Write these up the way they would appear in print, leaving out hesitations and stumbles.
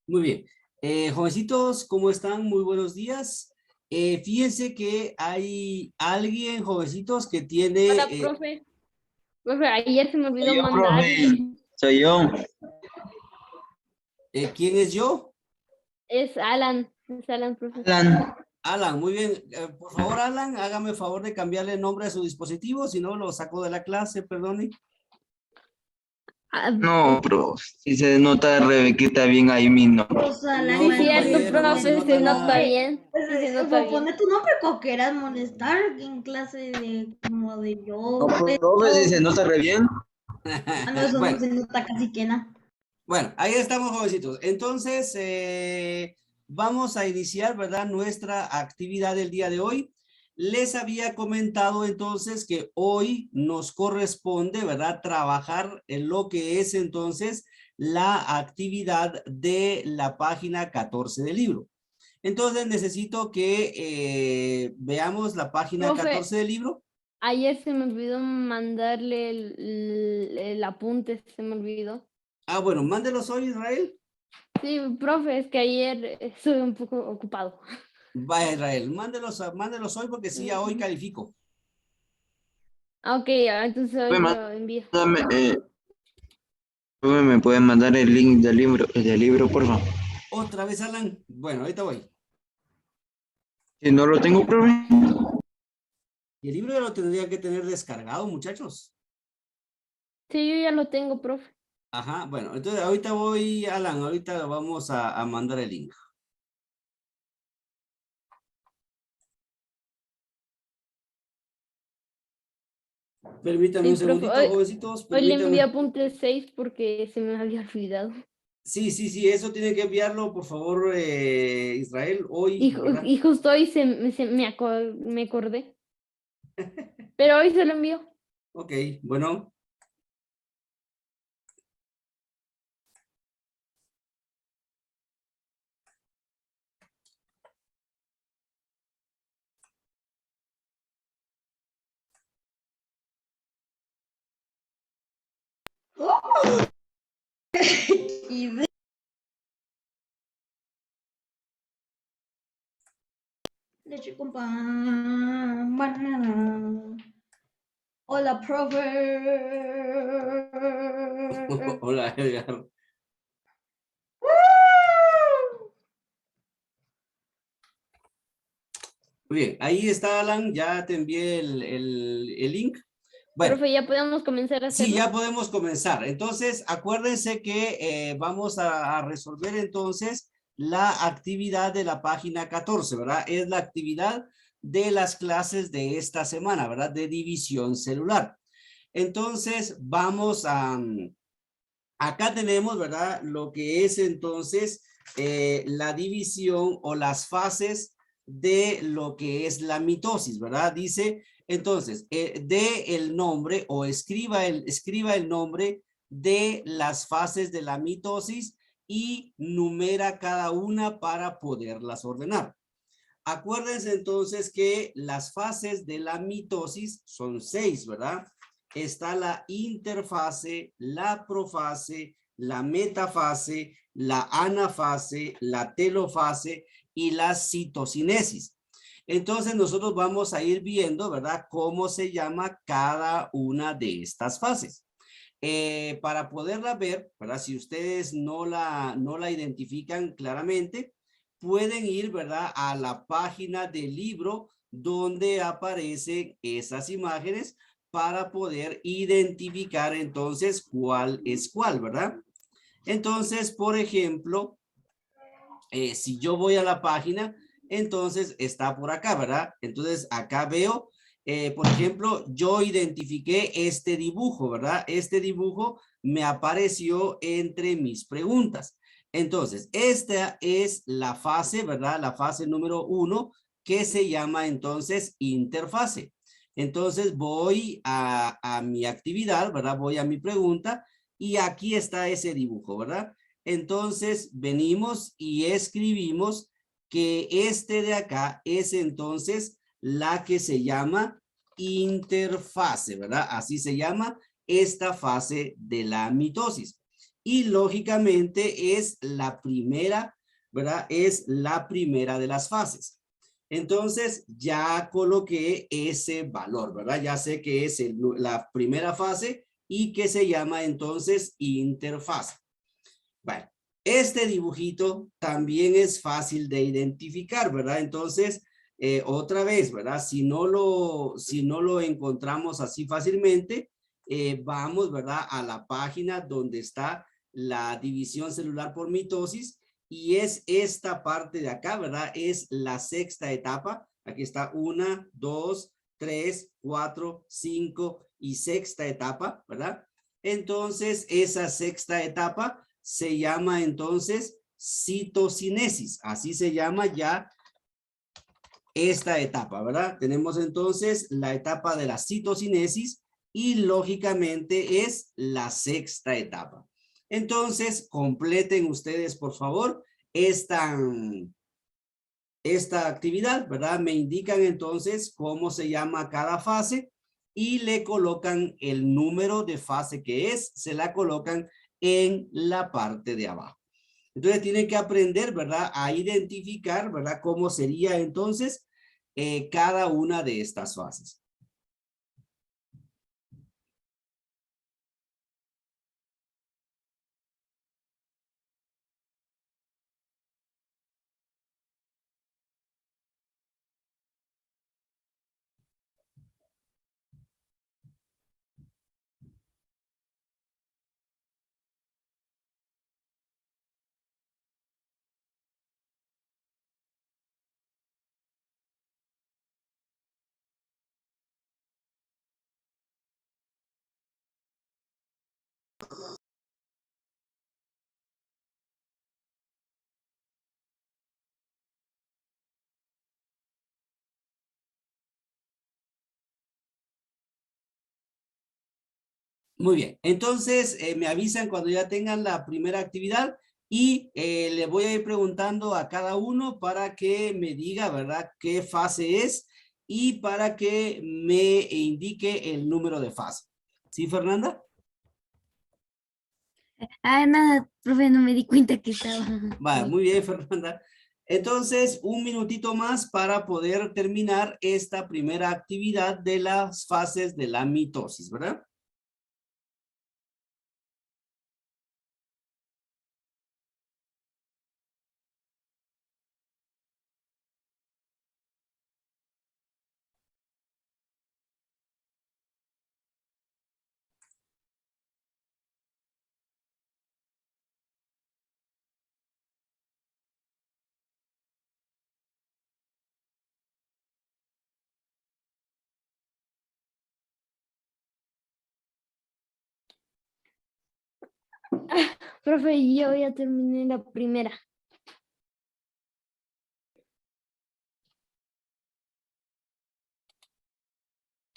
Muy bien. Jovencitos, ¿cómo están? Muy buenos días. Fíjense que hay alguien, jovencitos, que tiene... Hola, profe. Profe, ayer se me olvidó Soy yo, mandar. profe. Soy yo. ¿Quién es yo? Es Alan. Es Alan, profe. Alan. Alan, muy bien. Por favor, Alan, hágame el favor de cambiarle el nombre a su dispositivo, si no lo saco de la clase, perdone. Ah, No, profe. Si se nota Rebequita bien ahí mi nombre. O sea, la No, sí, cierto, compañero, no se profe. nota Se nota nada. bien. Sí, se nota bien. Pone tu nombre como quieras molestar en clase de como de No, yo. profe, si se nota re bien. No, eso no Bueno, se nota casi que nada. bueno, ahí estamos, jovencitos. Entonces, vamos a iniciar, ¿verdad? Nuestra actividad del día de hoy. Les había comentado entonces que hoy nos corresponde, ¿verdad? Trabajar en lo que es entonces la actividad de la página 14 del libro. Entonces necesito que veamos la página Profe, 14 del libro. ayer se me olvidó mandarle el apunte. Se me olvidó. Ah, bueno, mándelos hoy, Israel. Sí, profe, es que ayer estuve un poco ocupado. Va, Israel, mándelos hoy porque sí, ya hoy califico. Ok, entonces hoy Profe, lo envío. profe, ¿me pueden mandar el link del libro, por favor? Otra vez, Alan. Bueno, ahorita voy. Si no lo tengo, profe. Y el libro ya lo tendría que tener descargado, muchachos. Sí, yo ya lo tengo, profe. Ajá, bueno, entonces ahorita voy, Alan, ahorita vamos a mandar el link. Permítame Sí, un profe. segundito, jovencitos, Hoy le envié permítame. apunte 6 porque se me había olvidado. Sí, eso tiene que enviarlo, por favor, Israel, hoy, ¿verdad? Y justo hoy me acordé. Pero hoy se lo envío. Ok, bueno. Y leche con pan, banana. Hola, profe. Hola, Edgar. Muy bien, ahí está, Alan, ya te envié el link. Bueno, Profe, ¿ya podemos comenzar a sí, hacerlo? ya podemos comenzar. Entonces, acuérdense que vamos a resolver entonces la actividad de la página 14, ¿verdad? Es la actividad de las clases de esta semana, ¿verdad? De división celular. Entonces, vamos a... Acá tenemos, ¿verdad? Lo que es entonces la división o las fases de lo que es la mitosis, ¿verdad? Dice, entonces, dé el nombre o escriba el nombre de las fases de la mitosis y numera cada una para poderlas ordenar. Acuérdense entonces que las fases de la mitosis son 6, ¿verdad? Está la interfase, la profase, la metafase, la anafase, la telofase y la citocinesis. Entonces nosotros vamos a ir viendo, ¿verdad? Cómo se llama cada una de estas fases. Para poderla ver, ¿verdad? Si ustedes no la identifican claramente, pueden ir, ¿verdad? A la página del libro donde aparecen esas imágenes para poder identificar entonces cuál es cuál, ¿verdad? Entonces, por ejemplo, si yo voy a la página, entonces está por acá, ¿verdad? Entonces acá veo, por ejemplo, yo identifiqué este dibujo, ¿verdad? Este dibujo me apareció entre mis preguntas. Entonces, esta es la fase, ¿verdad? La fase número 1, que se llama entonces interfase. Entonces voy a mi actividad, ¿verdad? Voy a mi pregunta y aquí está ese dibujo, ¿verdad? Entonces venimos y escribimos que este de acá es entonces la que se llama interfase, ¿verdad? Así se llama esta fase de la mitosis. y lógicamente es la primera, ¿verdad? Es la primera de las fases. Entonces ya coloqué ese valor, ¿verdad? Ya sé que es la primera fase y que se llama entonces interfase. Bueno, este dibujito también es fácil de identificar, ¿verdad? Entonces, otra vez, ¿verdad? Si no lo encontramos así fácilmente, vamos, ¿verdad? A la página donde está la división celular por mitosis y es esta parte de acá, ¿verdad? Es la sexta etapa. Aquí está 1, 2, 3, 4, 5 y sexta etapa, ¿verdad? Entonces, esa sexta etapa se llama entonces citocinesis. Así se llama ya esta etapa, ¿verdad? Tenemos entonces la etapa de la citocinesis y lógicamente es la sexta etapa. Entonces, completen ustedes, por favor, esta actividad, ¿verdad? Me indican entonces cómo se llama cada fase y le colocan el número de fase que es, se la colocan en la parte de abajo. Entonces tienen que aprender, ¿verdad? A identificar, ¿verdad? Cómo sería entonces cada una de estas fases. Muy bien, entonces me avisan cuando ya tengan la primera actividad y le voy a ir preguntando a cada uno para que me diga, ¿verdad? Qué fase es y para que me indique el número de fase. ¿Sí, Fernanda? Ah, nada, profe, no me di cuenta que estaba. Vale, muy bien, Fernanda. Entonces, un minutito más para poder terminar esta primera actividad de las fases de la mitosis, ¿verdad? Profe, yo ya terminé la primera.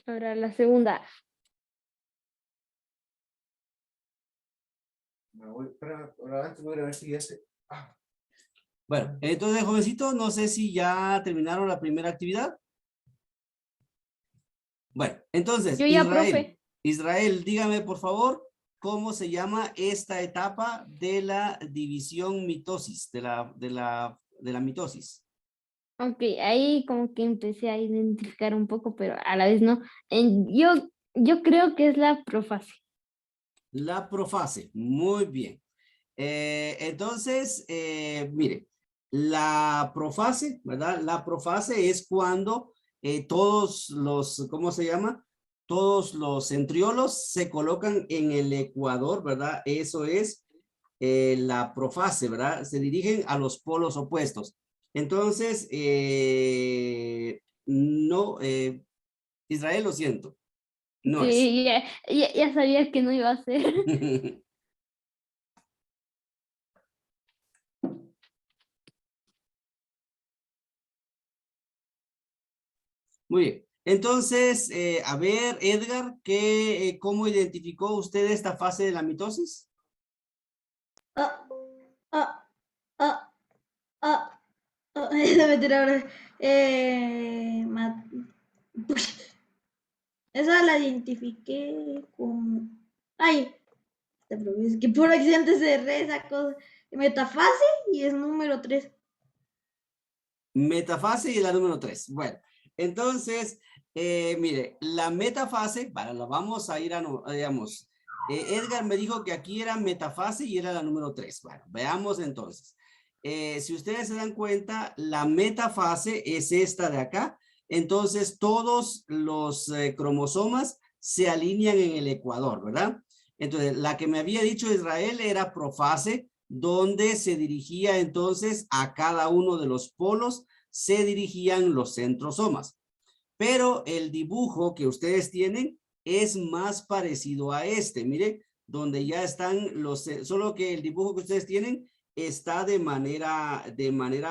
Ahora la segunda. Bueno, entonces, jovencito, no sé si ya terminaron la primera actividad. Bueno, entonces, Yo ya, profe. Israel, dígame por favor, ¿cómo se llama esta etapa de la división mitosis, de la mitosis? Ok, ahí como que empecé a identificar un poco, pero a la vez no. Yo creo que es la profase. La profase, muy bien. Entonces, mire, la profase, ¿verdad? La profase es cuando todos los, ¿cómo se llama? Todos los centriolos se colocan en el ecuador, ¿verdad? Eso es la profase, ¿verdad? Se dirigen a los polos opuestos. Entonces, no, Israel, lo siento, no es. Sí, ya sabía que no iba a ser. Muy bien. Entonces, a ver, Edgar, ¿cómo identificó usted esta fase de la mitosis? Ah, ah, ah, ah, ah. No, mentira, ahora. Esa la identifiqué con. Ay, Es que por accidente cerré esa cosa. Metafase y es número 3. Metafase y la número 3. Bueno, entonces, mire, la metafase, para la vamos a ir a, digamos, Edgar me dijo que aquí era metafase y era la número 3. Bueno, veamos entonces. Si ustedes se dan cuenta, la metafase es esta de acá. Entonces, todos los cromosomas se alinean en el ecuador, ¿verdad? Entonces, la que me había dicho Israel era profase, donde se dirigía entonces a cada uno de los polos, se dirigían los centrosomas. Pero el dibujo que ustedes tienen es más parecido a este, mire, donde ya están los, solo que el dibujo que ustedes tienen está de manera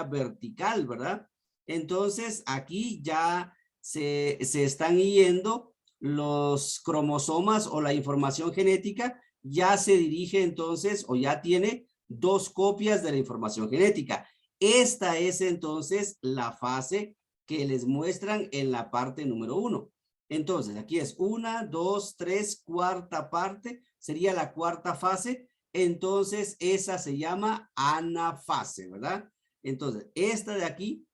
vertical, ¿verdad? Entonces aquí ya se están yendo los cromosomas o la información genética, ya se dirige entonces o ya tiene dos copias de la información genética. Esta es entonces la fase que les muestran en la parte número 1. Entonces, aquí es 1, 2, 3, cuarta parte, sería la cuarta fase. Entonces, esa se llama anafase, ¿verdad? Entonces, esta de aquí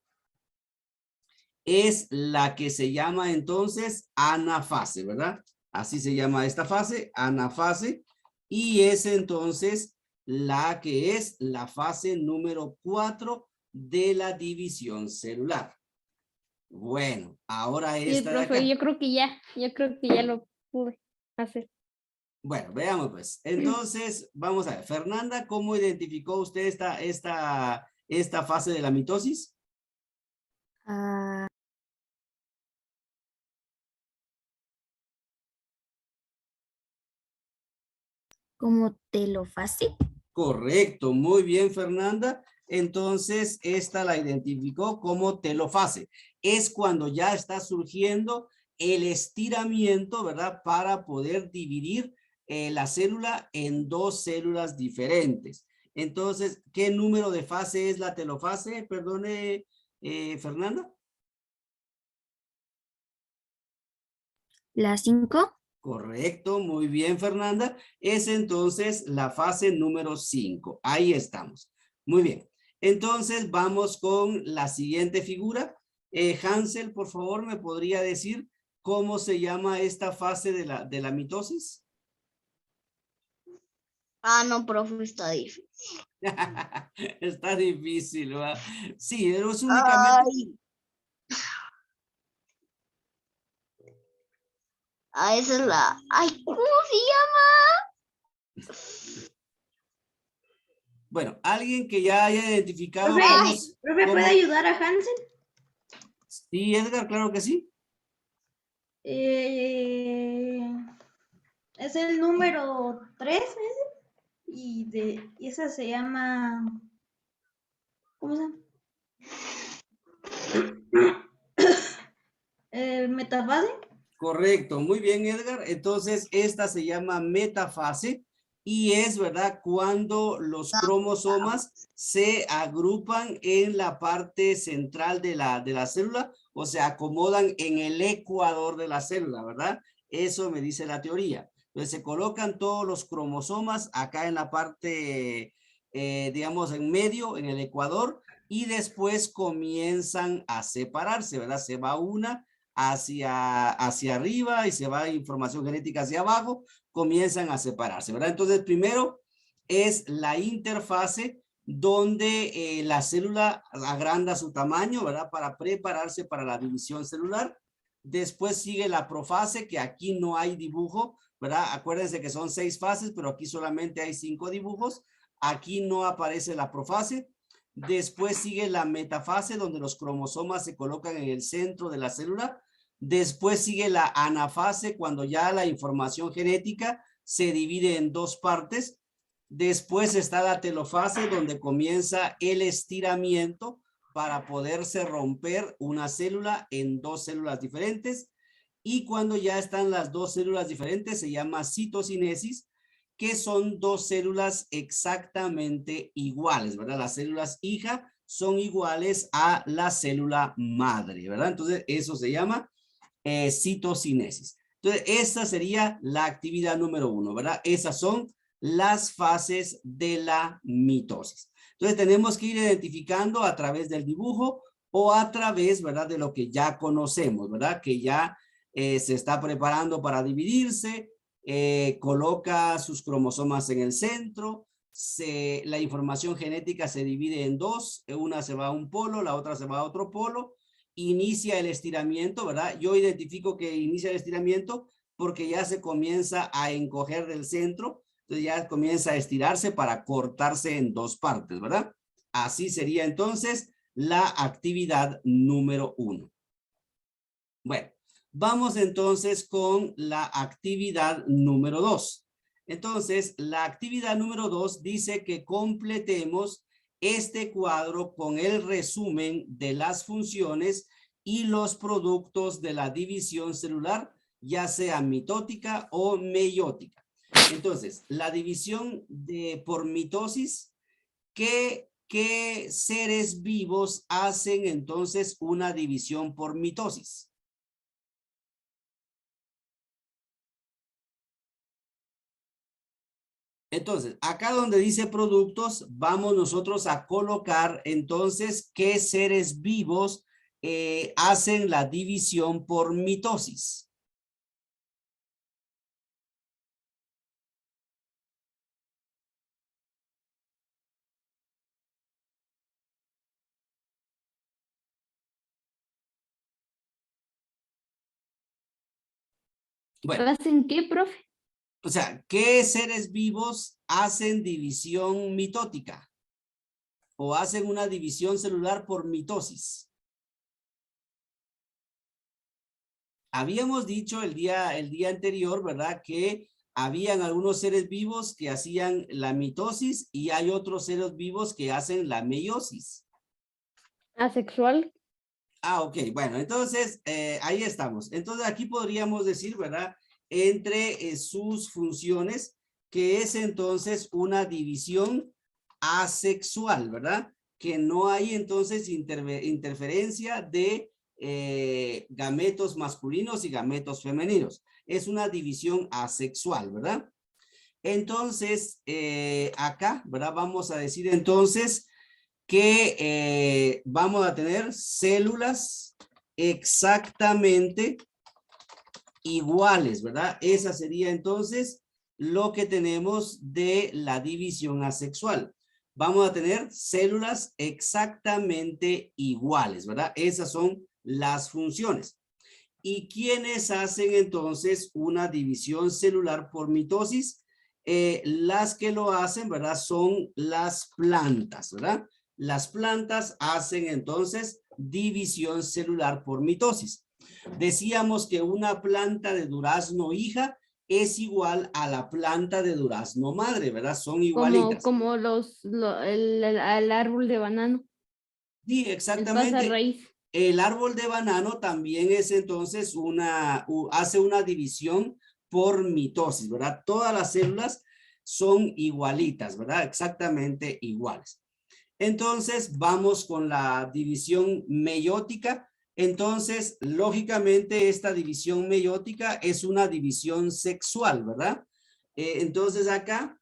es la que se llama entonces anafase, ¿verdad? Así se llama esta fase, anafase. Y es entonces la que es la fase número 4 de la división celular. Bueno, ahora Sí, esta de profe, acá. yo creo que ya lo pude hacer. Bueno, veamos pues. Entonces, vamos a ver. Fernanda, ¿cómo identificó usted esta fase de la mitosis? Como telofase. Correcto, muy bien, Fernanda. Entonces, esta la identificó como telofase. Es cuando ya está surgiendo el estiramiento, ¿verdad? Para poder dividir la célula en dos células diferentes. Entonces, ¿qué número de fase es la telofase? Perdone, Fernanda. La 5. Correcto, muy bien, Fernanda. Es entonces la fase número 5. Ahí estamos. Muy bien. Entonces vamos con la siguiente figura. Hansel, por favor, ¿me podría decir cómo se llama esta fase de la mitosis? No, profe, está difícil. Está difícil, ¿verdad? Sí, pero es únicamente... Esa es la... Ay, ¿cómo se llama? Bueno, alguien que ya haya identificado... Profe, ¿puede ayudar a Hansen? Sí, Edgar, claro que sí. Es el número 3 y esa se llama... ¿Cómo se llama? Metafase. Correcto, muy bien, Edgar. Entonces, esta se llama metafase y es, ¿verdad? Cuando los cromosomas se agrupan en la parte central de la célula o se acomodan en el ecuador de la célula, ¿verdad? Eso me dice la teoría. Entonces, se colocan todos los cromosomas acá en la parte, digamos, en medio, en el ecuador, y después comienzan a separarse, ¿verdad? Se va una hacia arriba y se va información genética hacia abajo, comienzan a separarse, ¿verdad? Entonces, primero es la interfase donde la célula agranda su tamaño, ¿verdad? Para prepararse para la división celular. Después sigue la profase, que aquí no hay dibujo, ¿verdad? Acuérdense que son 6 fases, pero aquí solamente hay 5 dibujos. Aquí no aparece la profase. Después sigue la metafase, donde los cromosomas se colocan en el centro de la célula. Después sigue la anafase, cuando ya la información genética se divide en dos partes. Después está la telofase, donde comienza el estiramiento para poderse romper una célula en dos células diferentes. Y cuando ya están las dos células diferentes, se llama citocinesis, que son dos células exactamente iguales, ¿verdad? Las células hija son iguales a la célula madre, ¿verdad? Entonces, eso se llama citocinesis. Entonces, esta sería la actividad número 1, ¿verdad? Esas son las fases de la mitosis. Entonces tenemos que ir identificando a través del dibujo o a través, ¿verdad? De lo que ya conocemos, ¿verdad? Que ya se está preparando para dividirse, coloca sus cromosomas en el centro, la información genética se divide en dos, una se va a un polo, la otra se va a otro polo, inicia el estiramiento, ¿verdad? Yo identifico que inicia el estiramiento porque ya se comienza a encoger del centro, entonces ya comienza a estirarse para cortarse en dos partes, ¿verdad? Así sería entonces la actividad número 1. Bueno, vamos entonces con la actividad número 2. Entonces, la actividad número 2 dice que completemos este cuadro con el resumen de las funciones y los productos de la división celular, ya sea mitótica o meiótica. Entonces, la división por mitosis, ¿qué seres vivos hacen entonces una división por mitosis? Entonces, acá donde dice productos, vamos nosotros a colocar entonces qué seres vivos hacen la división por mitosis. Bueno, ¿Hacen qué, profe? o sea, ¿qué seres vivos hacen división mitótica? O hacen una división celular por mitosis. Habíamos dicho el día anterior, ¿verdad? Que habían algunos seres vivos que hacían la mitosis y hay otros seres vivos que hacen la meiosis. ¿Asexual? Ah, ok. Bueno, entonces ahí estamos. Entonces aquí podríamos decir, ¿verdad? Entre sus funciones, que es entonces una división asexual, ¿verdad? Que no hay entonces interferencia de gametos masculinos y gametos femeninos. Es una división asexual, ¿verdad? Entonces, acá, ¿verdad? Vamos a decir entonces que vamos a tener células exactamente iguales, ¿verdad? Esa sería entonces lo que tenemos de la división asexual. Vamos a tener células exactamente iguales, ¿verdad? Esas son las funciones. ¿Y quiénes hacen entonces una división celular por mitosis? Las que lo hacen, ¿verdad? Son las plantas, ¿verdad? Las plantas hacen entonces división celular por mitosis. Decíamos que una planta de durazno hija es igual a la planta de durazno madre, ¿verdad? Son igualitas. Como el árbol de banano. Sí, El exactamente. raíz. El árbol de banano también es entonces hace una división por mitosis, ¿verdad? Todas las células son igualitas, ¿verdad? Exactamente iguales. Entonces, vamos con la división meiótica. Entonces, lógicamente, esta división meiótica es una división sexual, ¿verdad? Entonces, acá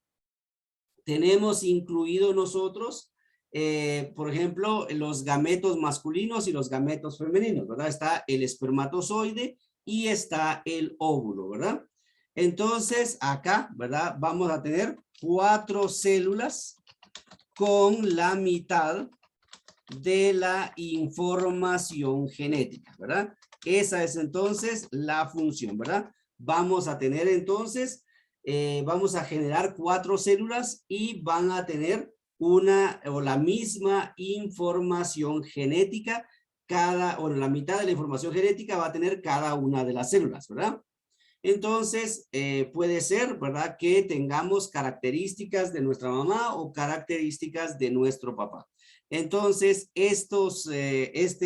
tenemos incluido nosotros, por ejemplo, los gametos masculinos y los gametos femeninos, ¿verdad? Está el espermatozoide y está el óvulo, ¿verdad? Entonces, acá, ¿verdad? Vamos a tener 4 células con la mitad de la información genética, ¿verdad? Esa es entonces la función, ¿verdad? Vamos a tener entonces, vamos a generar 4 células y van a tener una o la misma información genética, la mitad de la información genética va a tener cada una de las células, ¿verdad? Entonces, puede ser, ¿verdad? Que tengamos características de nuestra mamá o características de nuestro papá. Entonces,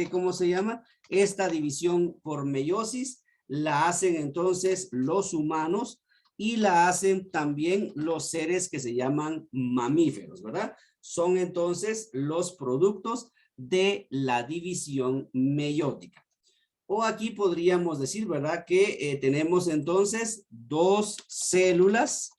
¿cómo se llama? Esta división por meiosis la hacen entonces los humanos y la hacen también los seres que se llaman mamíferos, ¿verdad? Son entonces los productos de la división meiótica. O aquí podríamos decir, ¿verdad? Que tenemos entonces 2 células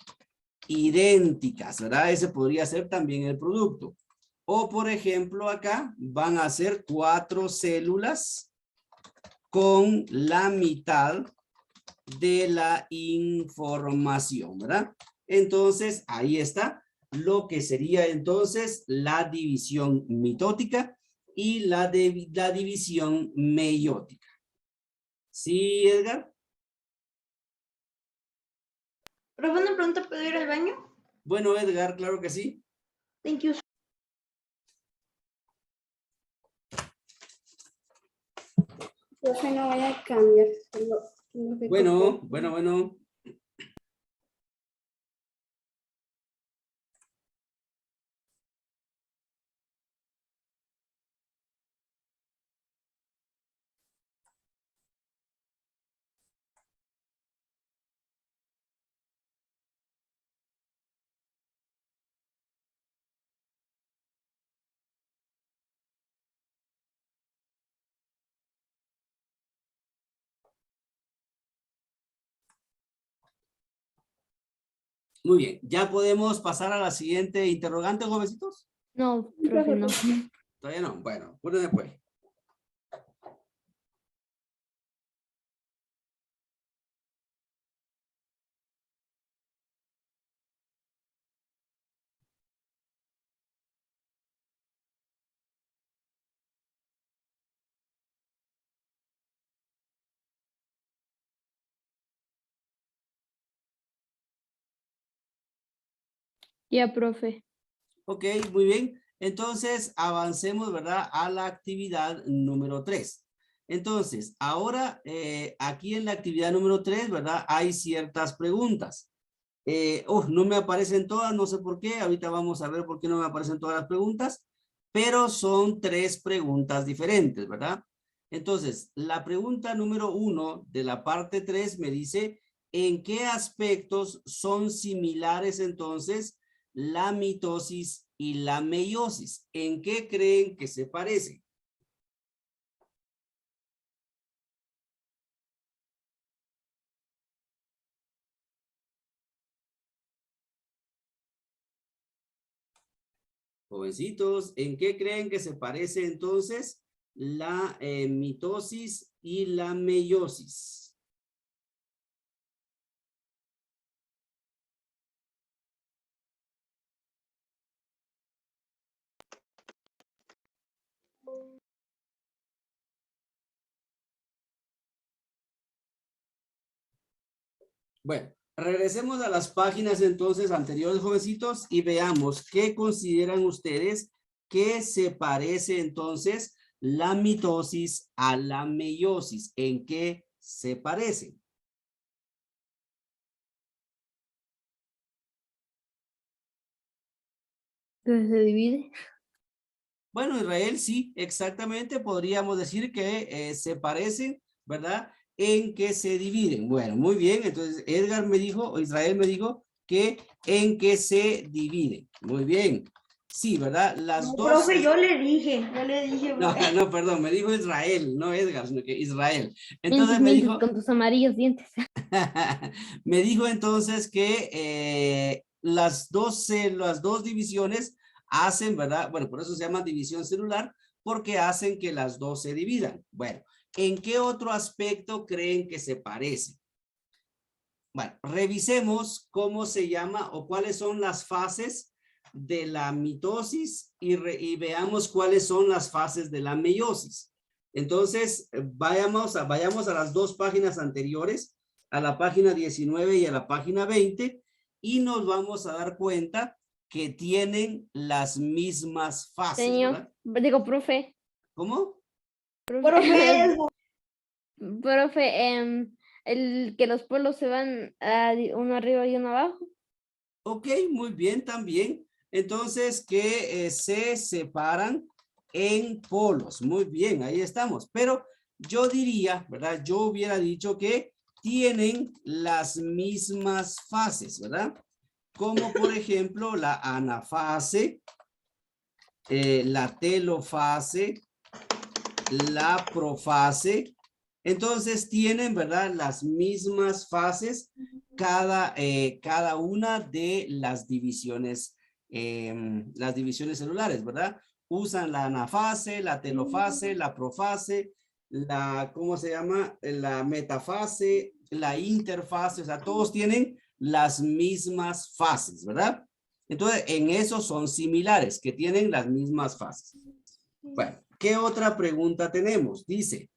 idénticas, ¿verdad? Ese podría ser también el producto. O por ejemplo acá van a ser 4 células con la mitad de la información, ¿verdad? Entonces ahí está lo que sería entonces la división mitótica y la división meiótica. ¿Sí, Edgar? Profe, una pregunta, ¿puedo ir al baño? Bueno, Edgar, claro que sí. Thank you. Profe, no voy a cambiar. Bueno. Muy bien, ¿ya podemos pasar a la siguiente interrogante, jovencitos? No, profe, no. Todavía no, bueno, apúrenme pues. Ya, profe. Ok, muy bien. Entonces, avancemos, ¿verdad? A la actividad número 3. Entonces, ahora, aquí en la actividad número 3, ¿verdad? Hay ciertas preguntas. No me aparecen todas, no sé por qué. Ahorita vamos a ver por qué no me aparecen todas las preguntas. Pero son 3 preguntas diferentes, ¿verdad? Entonces, la pregunta número 1 de la parte 3 me dice, ¿en qué aspectos son similares entonces la mitosis y la meiosis? ¿En qué creen que se parecen? Jovencitos, ¿en qué creen que se parece entonces la mitosis y la meiosis? Bueno, regresemos a las páginas entonces anteriores, jovencitos, y veamos qué consideran ustedes que se parece entonces la mitosis a la meiosis. ¿En qué se parecen? Entonces se divide. Bueno, Israel, sí, exactamente. Podríamos decir que se parecen, ¿verdad? En que se dividen. Bueno, muy bien. Entonces, Edgar me dijo, o Israel me dijo que en que se dividen. Muy bien. Sí, ¿verdad? Las No, dos. profe, yo le dije, No, profe. no, perdón, me dijo Israel, no Edgar, sino que Israel. Entonces Mientes, me mientes dijo, con tus amarillos dientes. me dijo entonces que las dos divisiones hacen, ¿verdad? Bueno, por eso se llama división celular, porque hacen que las dos se dividan. Bueno, ¿en qué otro aspecto creen que se parece? Bueno, revisemos cómo se llama o cuáles son las fases de la mitosis y veamos cuáles son las fases de la meiosis. Entonces, vayamos a las dos páginas anteriores, a la página 19 y a la página 20, y nos vamos a dar cuenta que tienen las mismas fases, Señor, ¿verdad? digo, profe. ¿Cómo? Profe, Profe, el que los polos se van uno arriba y uno abajo. Ok, muy bien también. Entonces, que se separan en polos. Muy bien, ahí estamos. Pero yo diría, ¿verdad? Yo hubiera dicho que tienen las mismas fases, ¿verdad? Como por ejemplo la anafase, la telofase, la profase Entonces tienen, ¿verdad? Las mismas fases cada una de las divisiones celulares, ¿verdad? Usan la anafase, la telofase, la profase, ¿cómo se llama? La metafase, la interfase, o sea, todos tienen las mismas fases, ¿verdad? Entonces, en eso son similares, que tienen las mismas fases. Bueno, ¿qué otra pregunta tenemos? Dice,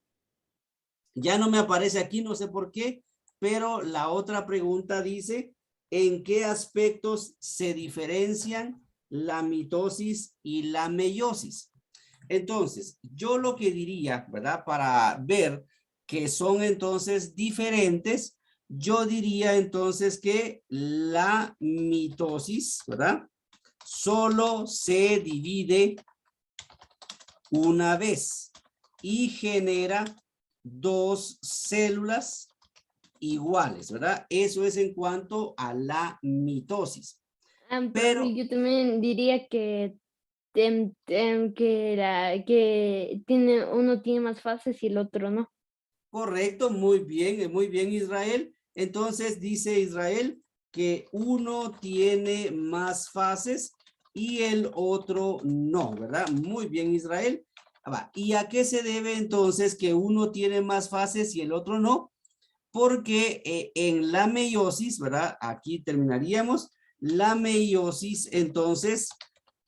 ya no me aparece aquí, no sé por qué, pero la otra pregunta dice, ¿en qué aspectos se diferencian la mitosis y la meiosis? Entonces, yo lo que diría, ¿verdad? Para ver que son entonces diferentes, yo diría entonces que la mitosis, ¿verdad? Solo se divide una vez y genera dos células iguales, ¿verdad? Eso es en cuanto a la mitosis. Pero yo también diría que, uno tiene más fases y el otro no. Correcto, muy bien, Israel. Entonces dice Israel que uno tiene más fases y el otro no, ¿verdad? Muy bien, Israel. ¿Y a qué se debe entonces que uno tiene más fases y el otro no? Porque en la meiosis, ¿verdad? Aquí terminaríamos. La meiosis entonces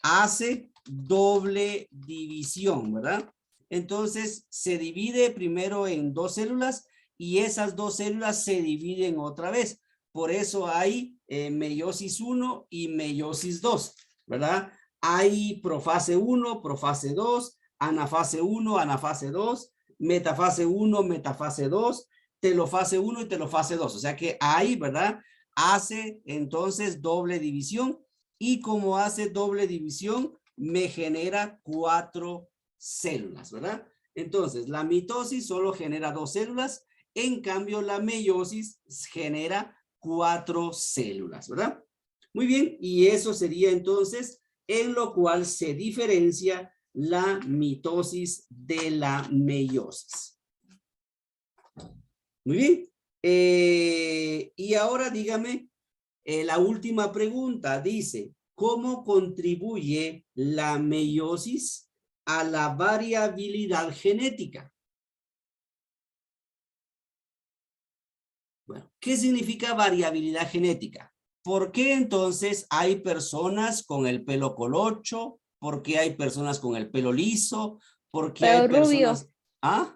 hace doble división, ¿verdad? Entonces se divide primero en dos células y esas dos células se dividen otra vez. Por eso hay meiosis 1 y meiosis 2, ¿verdad? Hay profase 1, profase 2, anafase 1, anafase 2, metafase 1, metafase 2, telofase 1 y telofase 2. O sea que ahí, ¿verdad? Hace entonces doble división y como hace doble división, me genera 4 células, ¿verdad? Entonces, la mitosis solo genera 2 células, en cambio la meiosis genera 4 células, ¿verdad? Muy bien, y eso sería entonces en lo cual se diferencia la mitosis de la meiosis. Muy bien. Y ahora dígame, la última pregunta dice, ¿cómo contribuye la meiosis a la variabilidad genética? Bueno, ¿qué significa variabilidad genética? ¿Por qué entonces hay personas con el pelo colocho? ¿Por qué hay personas con el pelo liso? ¿Por qué hay Pelo rubio. personas... ¿Ah?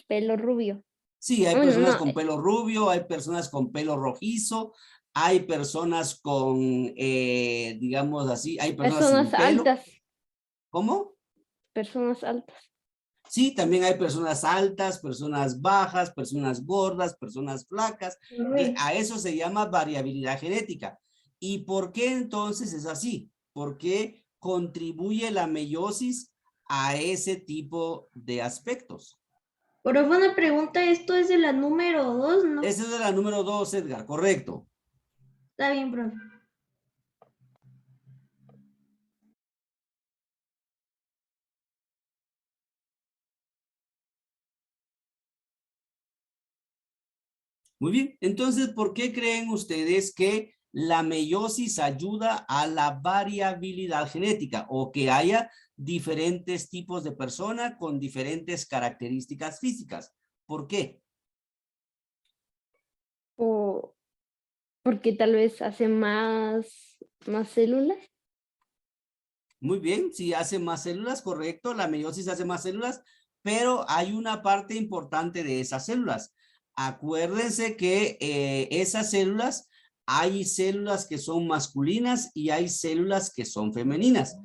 Pelo rubio. Sí, hay Bueno, personas no, con pelo rubio, hay personas con pelo rojizo, hay personas con, digamos así, hay personas sin personas pelo. altas. ¿Cómo? Personas altas. Sí, también hay personas altas, personas bajas, personas gordas, personas flacas, que a eso se llama variabilidad genética. ¿Y por qué entonces es así? ¿Por qué contribuye la meiosis a ese tipo de aspectos? Pero fue una pregunta, esto es de la número 2, ¿no? Esa es de la número 2, Edgar, correcto. Está bien, profe. Muy bien, entonces, ¿por qué creen ustedes que la meiosis ayuda a la variabilidad genética o que haya diferentes tipos de personas con diferentes características físicas? ¿Por qué? O porque tal vez hace más células. Muy bien, si hace más células, correcto, la meiosis hace más células, pero hay una parte importante de esas células. Acuérdense que esas células, hay células que son masculinas y hay células que son femeninas.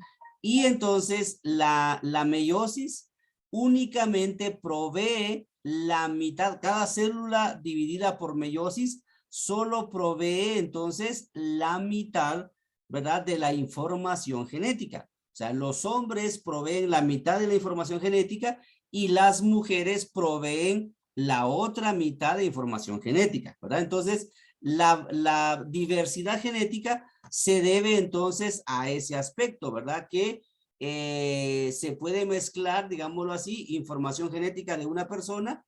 Y entonces la meiosis únicamente provee la mitad, cada célula dividida por meiosis solo provee entonces la mitad, ¿verdad? De la información genética. O sea, los hombres proveen la mitad de la información genética y las mujeres proveen la otra mitad de información genética, ¿verdad? Entonces, la diversidad genética se debe entonces a ese aspecto, ¿verdad? Que se puede mezclar, digámoslo así, información genética de una persona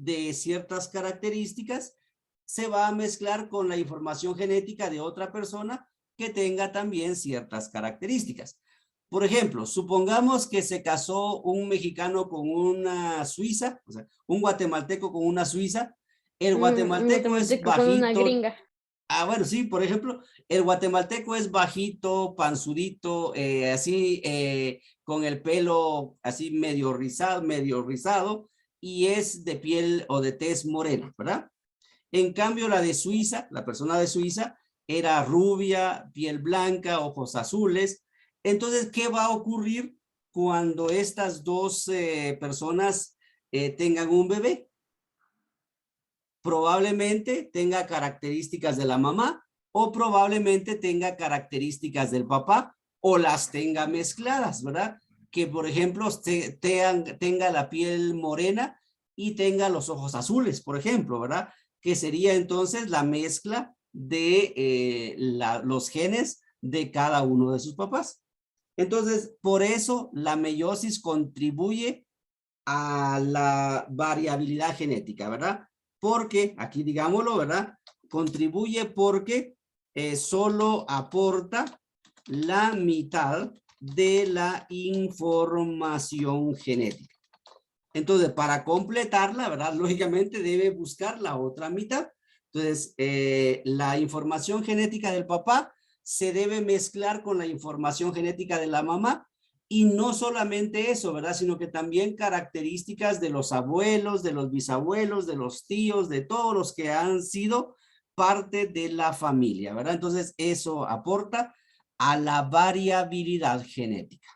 de ciertas características se va a mezclar con la información genética de otra persona que tenga también ciertas características. Por ejemplo, supongamos que se casó un mexicano con una suiza, o sea, un guatemalteco con una suiza. El Un guatemalteco es guatemalteco con una bajito. gringa. Ah, bueno, sí, por ejemplo, el guatemalteco es bajito, panzudito, así, con el pelo así medio rizado, y es de piel o de tez morena, ¿verdad? En cambio, la de Suiza, la persona de Suiza, era rubia, piel blanca, ojos azules. Entonces, ¿qué va a ocurrir cuando estas dos personas tengan un bebé? Probablemente tenga características de la mamá o probablemente tenga características del papá o las tenga mezcladas, ¿verdad? Que, por ejemplo, tenga la piel morena y tenga los ojos azules, por ejemplo, ¿verdad? Que sería entonces la mezcla de los genes de cada uno de sus papás. Entonces, por eso la meiosis contribuye a la variabilidad genética, ¿verdad? Porque, aquí digámoslo, ¿verdad? Contribuye porque solo aporta la mitad de la información genética. Entonces, para completarla, ¿verdad? Lógicamente debe buscar la otra mitad. Entonces, la información genética del papá se debe mezclar con la información genética de la mamá. Y no solamente eso, ¿verdad? Sino que también características de los abuelos, de los bisabuelos, de los tíos, de todos los que han sido parte de la familia, ¿verdad? Entonces, eso aporta a la variabilidad genética.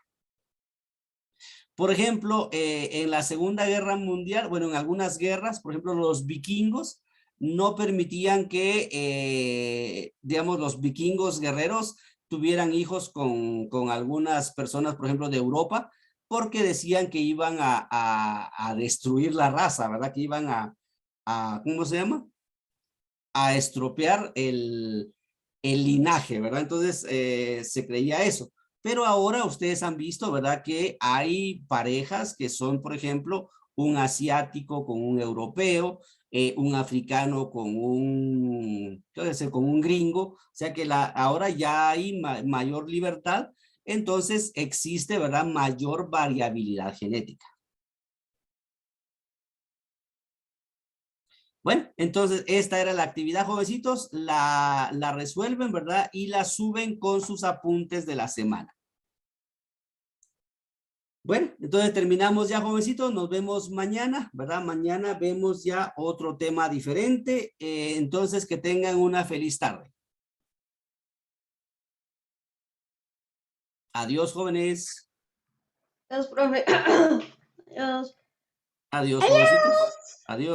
Por ejemplo, en la Segunda Guerra Mundial, bueno, en algunas guerras, por ejemplo, los vikingos no permitían que, digamos, los vikingos guerreros tuvieran hijos con algunas personas, por ejemplo, de Europa, porque decían que iban a destruir la raza, ¿verdad? Que iban ¿cómo se llama? A estropear el linaje, ¿verdad? Entonces, se creía eso. Pero ahora ustedes han visto, ¿verdad? Que hay parejas que son, por ejemplo, un asiático con un europeo, un africano con con un gringo. O sea que ahora ya hay mayor libertad. Entonces existe, ¿verdad? Mayor variabilidad genética. Bueno, entonces esta era la actividad, jovencitos. La resuelven, ¿verdad? Y la suben con sus apuntes de la semana. Bueno, entonces terminamos ya, jovencitos. Nos vemos mañana, ¿verdad? Mañana vemos ya otro tema diferente. Entonces, que tengan una feliz tarde. Adiós, jóvenes. Adiós, profe. Adiós. Adiós, jovencitos. Adiós.